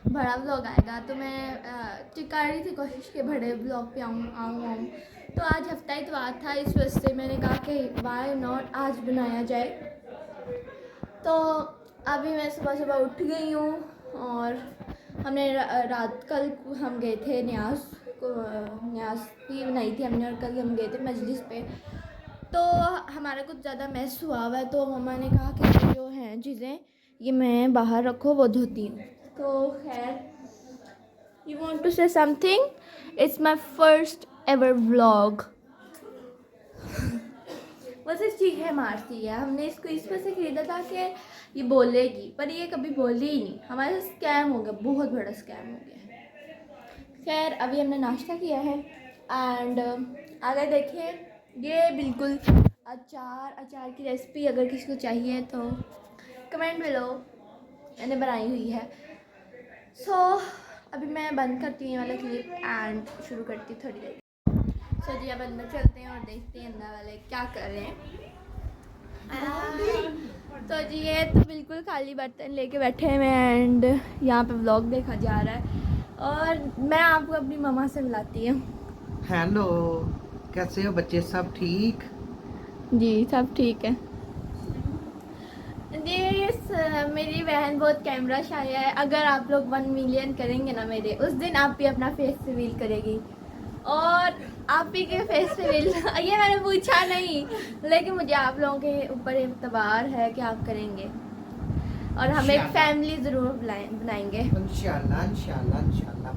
बड़ा व्लॉग आएगा। तो मैं कर रही थी कोशिश के बड़े व्लॉग पे आऊँ। तो आज हफ्ता इतवार था, इस वजह से मैंने कहा कि वाई नॉट आज बनाया जाए। तो अभी मैं सुबह सुबह उठ गई हूँ और हमने रात कल हम गए थे न्याज भी बनाई थी हमने, और कल हम गए थे मजलिस पे। तो हमारा कुछ ज़्यादा मैस हुआ हुआ है, तो मम्मा ने कहा कि जो हैं चीज़ें ये मैं बाहर रखो, वो धोती हूँ। तो खैर, you want to say something? It's my first ever vlog. वो सिर्फ चीखें मारती है। हमने इसको इस वजह से ख़रीदा था कि ये बोलेगी, पर ये कभी बोली ही नहीं। हमारे साथ स्कैम हो गया, बहुत बड़ा स्कैम हो गया। खैर, अभी हमने नाश्ता किया है एंड आगे देखिए, ये बिल्कुल अचार की रेसिपी अगर किसी को चाहिए तो कमेंट में लो, मैंने बनाई हुई है। सो अभी मैं बंद करती हूँ ये वाला क्लिप एंड शुरू करती हूँ थोड़ी देर। सो जी, अब अंदर चलते हैं और देखते हैं अंदर वाले क्या कर रहे हैं। तो जी, ये तो बिल्कुल खाली बर्तन लेके बैठे हैं एंड यहाँ पे व्लॉग देखा जा रहा है। और मैं आपको अपनी मम्मा से मिलाती हूँ। हेलो, कैसे हो बच्चे? सब ठीक? जी, सब ठीक है जी। मेरी बहन बहुत कैमरा शाय है। अगर आप लोग 1 मिलियन करेंगे ना मेरे, उस दिन आप भी अपना फेस रिवील करेगी। और आप ही के फेस रिवील ये मैंने पूछा नहीं, लेकिन मुझे आप लोगों के ऊपर एतबार है कि आप करेंगे और हम एक फैमिली ज़रूर बनाएंगे इंशाल्लाह इंशाल्लाह इंशाल्लाह।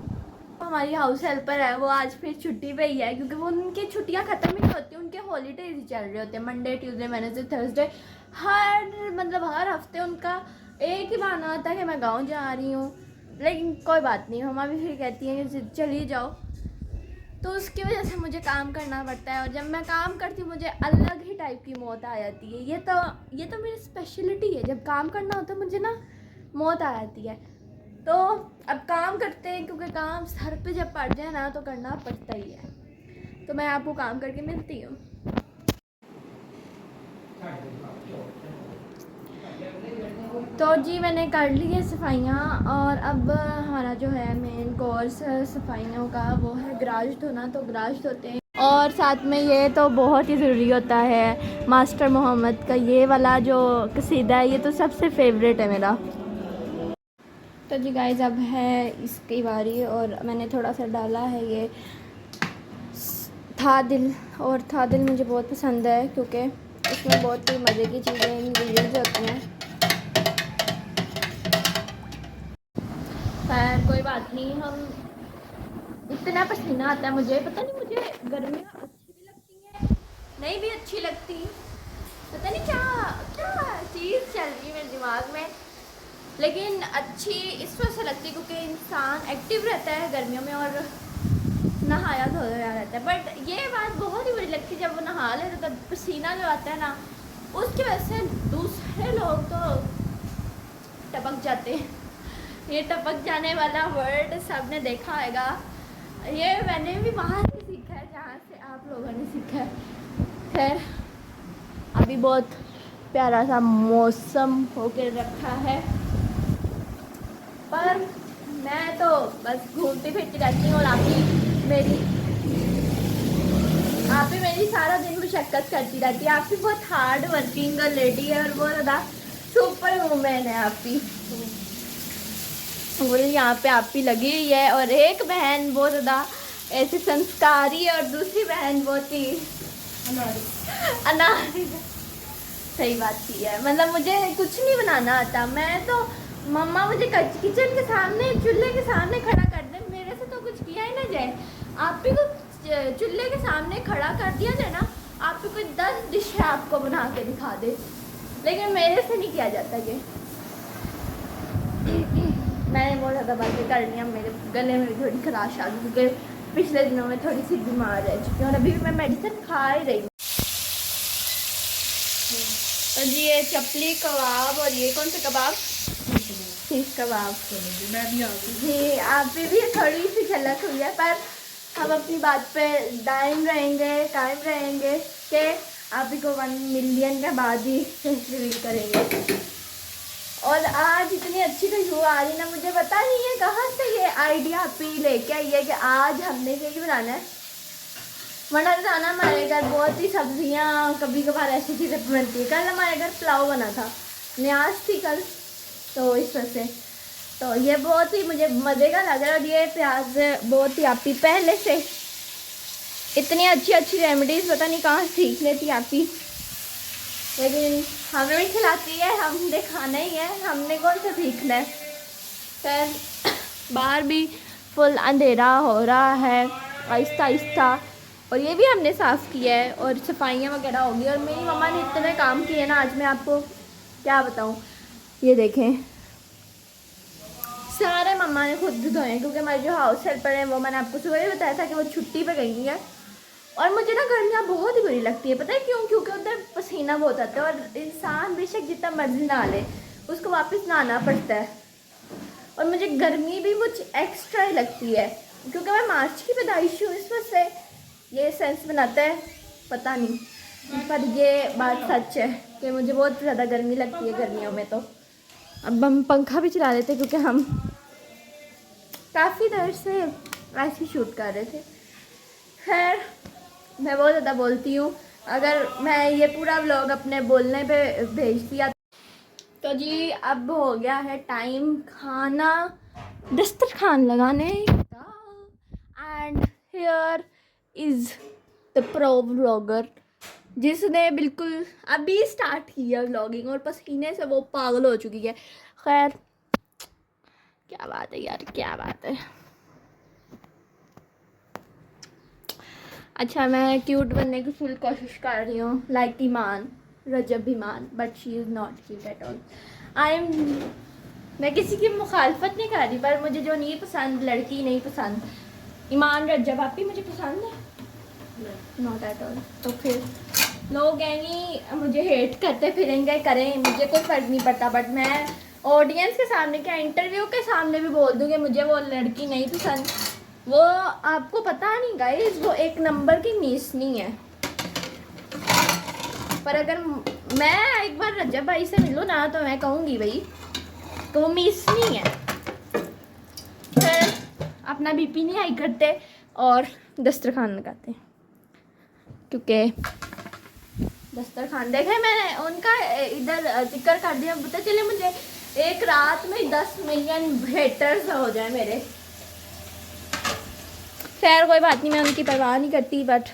हमारी हाउस हेल्पर है, वो आज फिर छुट्टी पे ही है, क्योंकि वो उनकी छुट्टियां ख़त्म ही नहीं होती, उनके हॉलीडेज ही चल रहे होते हैं। मंडे, ट्यूसडे, वेडनेसडे, थर्सडे, हर हफ्ते उनका एक ही बहाना होता है कि मैं गांव जा रही हूँ। लेकिन कोई बात नहीं, मम्मा भी फिर कहती हैं कि चली जाओ। तो उसकी वजह से मुझे काम करना पड़ता है, और जब मैं काम करती हूँ मुझे अलग ही टाइप की मौत आ जाती है। ये तो मेरी स्पेशलिटी है, जब काम करना होता है मुझे ना मौत आ जाती है। तो अब काम करते हैं, क्योंकि काम सर पे जब पड़ जाए ना तो करना पड़ता ही है। तो मैं आपको काम करके मिलती हूँ। तो जी, मैंने कर ली है सफाइयाँ, और अब हमारा जो है मेन कोर्स सफाइयों का वो है गराज धोना। तो गराज धोते हैं, और साथ में ये तो बहुत ही ज़रूरी होता है, मास्टर मोहम्मद का ये वाला जो कसीदा है, ये तो सबसे फेवरेट है मेरा। तो जी गाइस, अब है इसकी बारी, और मैंने थोड़ा सा डाला है ये था दिल। और था दिल मुझे बहुत पसंद है, क्योंकि इसमें बहुत ही मज़े की चीज़ें इंग्रीडियंट्स होती हैं। खैर कोई बात नहीं, हम इतना पसीना आता है मुझे, पता नहीं मुझे गर्मियाँ अच्छी भी लगती हैं, नहीं भी अच्छी लगती, पता नहीं क्या क्या चीज़ चल रही है मेरे दिमाग में। लेकिन अच्छी इस वजह से लगती है क्योंकि इंसान एक्टिव रहता है गर्मियों में और नहाया धोया रहता है। बट ये बात बहुत ही बुरी लगती है, जब वो नहा ले तो पसीना जो आता है ना, उसकी वजह से दूसरे लोग तो टपक जाते हैं। ये टपक जाने वाला वर्ड सबने देखा होगा, ये मैंने भी वहाँ से सीखा है जहाँ से आप लोगों ने सीखा है। खैर, अभी बहुत प्यारा सा मौसम होकर रखा है, पर मैं तो बस घूमती फिरती रहती हूँ, और आप ही मेरी सारा दिन मुशक्क़त करती रहती है। आप भी बहुत हार्ड वर्किंग लेडी है, और बहुत ज़्यादा सुपर वूमेन है आप भी। बोले यहाँ पे आप भी लगी हुई है, और एक बहन बहुत ज़्यादा ऐसे संस्कारी है और दूसरी बहन बहुत ही अनाड़ी। सही बात की है, मतलब मुझे कुछ नहीं बनाना आता। मैं तो मम्मा मुझे किचन के सामने, चूल्हे के सामने खड़ा कर दे, मेरे से तो कुछ किया ही ना जाए। आप भी को चूल्हे के सामने खड़ा कर दिया जाए ना, आप भी कोई 10 डिश आपको बना के दिखा दे, लेकिन मेरे से नहीं किया जाता ये। मैंने बहुत ज़्यादा बातें कर ली, मेरे गले में भी थोड़ी खराश आ गई, क्योंकि पिछले दिनों में थोड़ी सी बीमार रह चुकी हूँ, और अभी भी मैं मेडिसिन खा ही रही हूँ। तो जी, ये चपली कबाब, और ये कौन सा कबाब? सीख कबाब। मैं भी आ गई जी, आप भी थोड़ी सी झलक हुई है, पर हम अपनी बात पे कायम रहेंगे कि आप ही को 1 मिलियन के बाद ही रिवील करेंगे। और आज इतनी अच्छी खुशबू आ रही ना, मुझे पता नहीं है कहाँ से ये आइडिया पी लेके आई है कि आज हमने केक बनाना है। वरना रोजाना हमारे घर बहुत ही सब्जियाँ कभी कभार ऐसी चीज़ें बनती है। कल हमारे घर पुलाव बना था, न्याज थी कल, तो इस वजह से तो ये बहुत ही मुझे मज़े का लग रहा है। और ये प्याज बहुत ही आपी पहले से इतनी अच्छी अच्छी रेमेडीज़ पता नहीं कहाँ सीख लेती आपी, लेकिन हमें भी खिलाती है, हमने खाना ही है, हमने कौन सा सीखना है। फिर बाहर भी फुल अंधेरा हो रहा है आहिस्ता आहिस्ता, और ये भी हमने साफ़ किया है और सफाइयाँ वगैरह होगी। और मेरी मम्मा ने इतने काम किए ना आज, मैं आपको क्या बताऊँ। ये देखें सारे मम्मा ने खुद धोए, क्योंकि हमारे जो हाउस हेल्पर हैं वो मैंने आपको सुबह ही बताया था कि वो छुट्टी पे गई है। और मुझे ना गर्मियाँ बहुत ही बुरी लगती है, पता है क्यों? क्योंकि उधर पसीना बहुत आता है और इंसान बेशक जितना मर्जी नहा ले उसको वापस नहाना पड़ता है। और मुझे गर्मी भी कुछ एक्स्ट्रा ही लगती है, क्योंकि मैं मार्च की पैदाइश हूँ, इस वजह से ये सेंस बनाता है, पता नहीं। पर ये बात सच है कि मुझे बहुत ज़्यादा गर्मी लगती है गर्मियों में। तो अब हम पंखा भी चला लेते क्योंकि हम काफ़ी देर से ऐसे शूट कर रहे थे। खैर मैं बहुत ज़्यादा बोलती हूँ, अगर मैं ये पूरा व्लॉग अपने बोलने पे भेज दिया तो जी अब हो गया है टाइम खाना दस्तरखान लगाने का। And here is the pro vlogger जिसने बिल्कुल अभी स्टार्ट किया व्लॉगिंग और पसीने से वो पागल हो चुकी है। खैर क्या बात है यार, क्या बात है। अच्छा मैं क्यूट बनने की फुल कोशिश कर रही हूँ, like Iman, Rajab Iman, but she is not cute at all. मैं किसी की मुखालफत नहीं कर रही, पर मुझे जो नहीं पसंद, लड़की नहीं पसंद, ईमान रजब आप ही मुझे पसंद है नॉट एट ऑल। तो फिर लोग कहेंगे मुझे हेट करते फिरेंगे, करें, मुझे कोई फ़र्क नहीं पड़ता। बट मैं ऑडियंस के सामने क्या, इंटरव्यू के सामने भी बोल दूँ कि मुझे वो लड़की नहीं पसंद। वो आपको पता नहीं गाइस, वो एक नंबर की मीस नहीं है। पर अगर मैं एक बार रजब भाई से मिलूँ ना तो मैं कहूँगी भाई तो वो मीस नहीं है। फिर अपना बीपी नहीं हाई करते और दस्तरखान लगाते हैं, क्योंकि दस्तरखान देखे मैंने उनका इधर जिक्र कर दिया, पता चले मुझे एक रात में 10 मिलियन हेटर्स हो जाए मेरे। खैर कोई बात नहीं, मैं उनकी परवाह नहीं करती। बट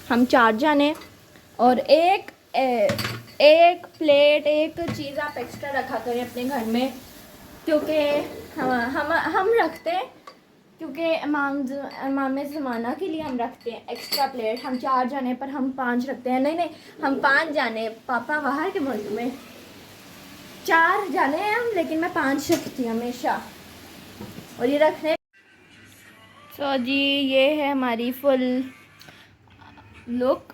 हम 4 जाने और एक प्लेट एक चीज़ आप एक्स्ट्रा रखा करें अपने घर में, क्योंकि हम रखते हैं, क्योंकि इमाम ज़माना के लिए हम रखते हैं एक्स्ट्रा प्लेट। हम 4 जाने पर हम 5 रखते हैं। नहीं हम 5 जाने, पापा बाहर के मुल्क में, 4 जाने हैं हम, लेकिन मैं 5 रखती हूँ हमेशा। और ये रखने तो जी ये है हमारी फुल लुक।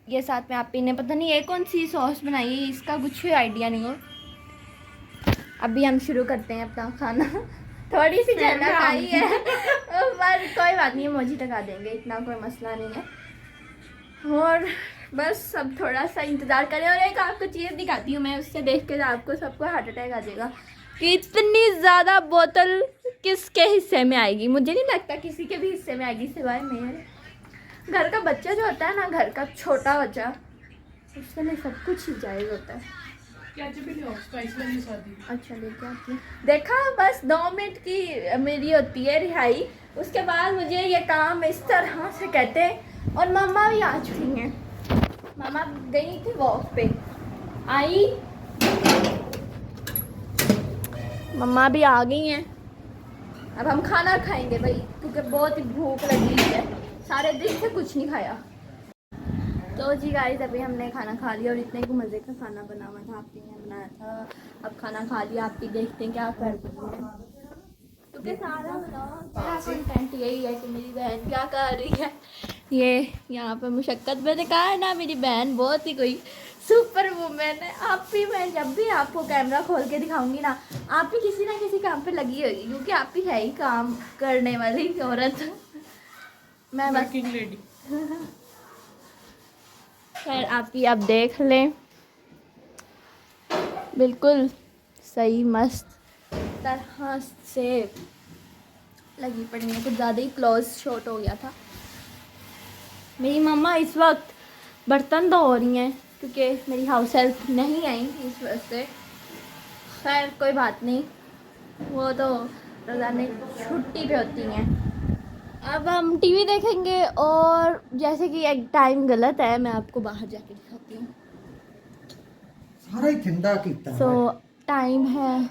ये साथ में आप ने पता नहीं ये कौन सी सॉस बनाई है, इसका कुछ आइडिया नहीं हो। अभी हम शुरू करते हैं अपना खाना। थोड़ी सी ज़्यादा खाई है पर कोई बात नहीं, मोजी टका देंगे, इतना कोई मसला नहीं है। और बस अब थोड़ा सा इंतज़ार करें। और एक आपको चीज़ दिखाती हूँ मैं, उससे देख के आपको सबको हार्ट अटैक आ जाएगा कि इतनी ज़्यादा बोतल किसके हिस्से में आएगी। मुझे नहीं लगता किसी के भी हिस्से में आएगी सिवाय मेरे। घर का बच्चा जो होता है ना, घर का छोटा बच्चा, उसके लिए सब कुछ ही जायज़ होता है। अच्छा देखिए आपने देखा, बस 2 मिनट की मेरी होती है रिहाई, उसके बाद मुझे ये काम इस तरह से कहते हैं। और मम्मा भी आ चुकी हैं, मम्मा गई थी वॉक पे, आई, मम्मा भी आ गई हैं। अब हम खाना खाएंगे भाई, क्योंकि बहुत ही भूख लगी है, सारे दिन से कुछ नहीं खाया। तो जी गाइस अभी हमने खाना खा लिया और इतने को मज़े का खाना बना हुआ था, आपने ने बनाया था। अब खाना खा लिया, आप भी देखते हैं क्या कर रही है, क्योंकि सारा कंटेंट यही है कि मेरी बहन क्या कर रही है। ये यहाँ पे मुशक्क़त मैंने कहा है ना, मेरी बहन बहुत ही कोई सुपर वूमेन है। आप भी, मैं जब भी आपको कैमरा खोल के दिखाऊंगी ना, आप भी किसी ना किसी काम पे लगी होगी, क्योंकि आप भी है ही काम करने वाली औरत। मैं वर्किंग लेडी, खैर आप ही आप देख लें, बिल्कुल सही मस्त तरह से लगी पड़ी है। कुछ ज़्यादा ही क्लोज शॉट हो गया था। मेरी मम्मा इस वक्त बर्तन धो रही हैं क्योंकि मेरी हाउस हेल्प नहीं आई इस वजह से। खैर कोई बात नहीं, वो तो रोज़ाना छुट्टी पे होती हैं। अब हम टीवी देखेंगे और जैसे कि एक टाइम गलत है, मैं आपको बाहर जाके दिखाती हूँ। सारा ही ठंडा कीता सो टाइम है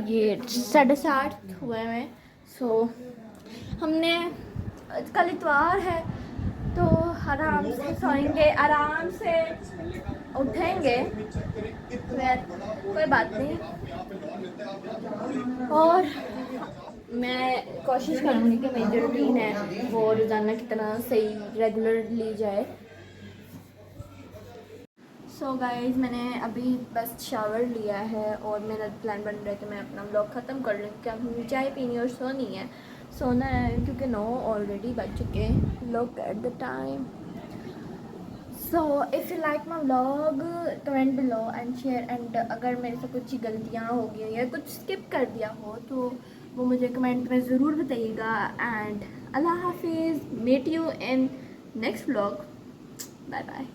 ये 7:30 हुए हैं। सो हमने कल इतवार है तो आराम से सोएंगे, आराम से उठेंगे। खैर कोई बात नहीं, और मैं कोशिश करूँगी कि मेरी जो रूटीन है वो रोज़ाना की तरह सही रेगुलर ली जाए। सो गाइज़ मैंने अभी बस शावर लिया है और मेरा प्लान बन रहा है कि मैं अपना व्लॉग ख़त्म कर लूँ क्योंकि अब मुझे चाय पीनी और सोनी है, सोना है क्योंकि 9 ऑलरेडी बज चुके हैं। Look at the time. So if you like my vlog comment below and share, and अगर मेरे से कुछ गलतियाँ हो गई या कुछ स्किप कर दिया हो तो वो मुझे कमेंट में ज़रूर बताइएगा। एंड अल्लाह हाफिज़, meet you in next vlog, bye bye.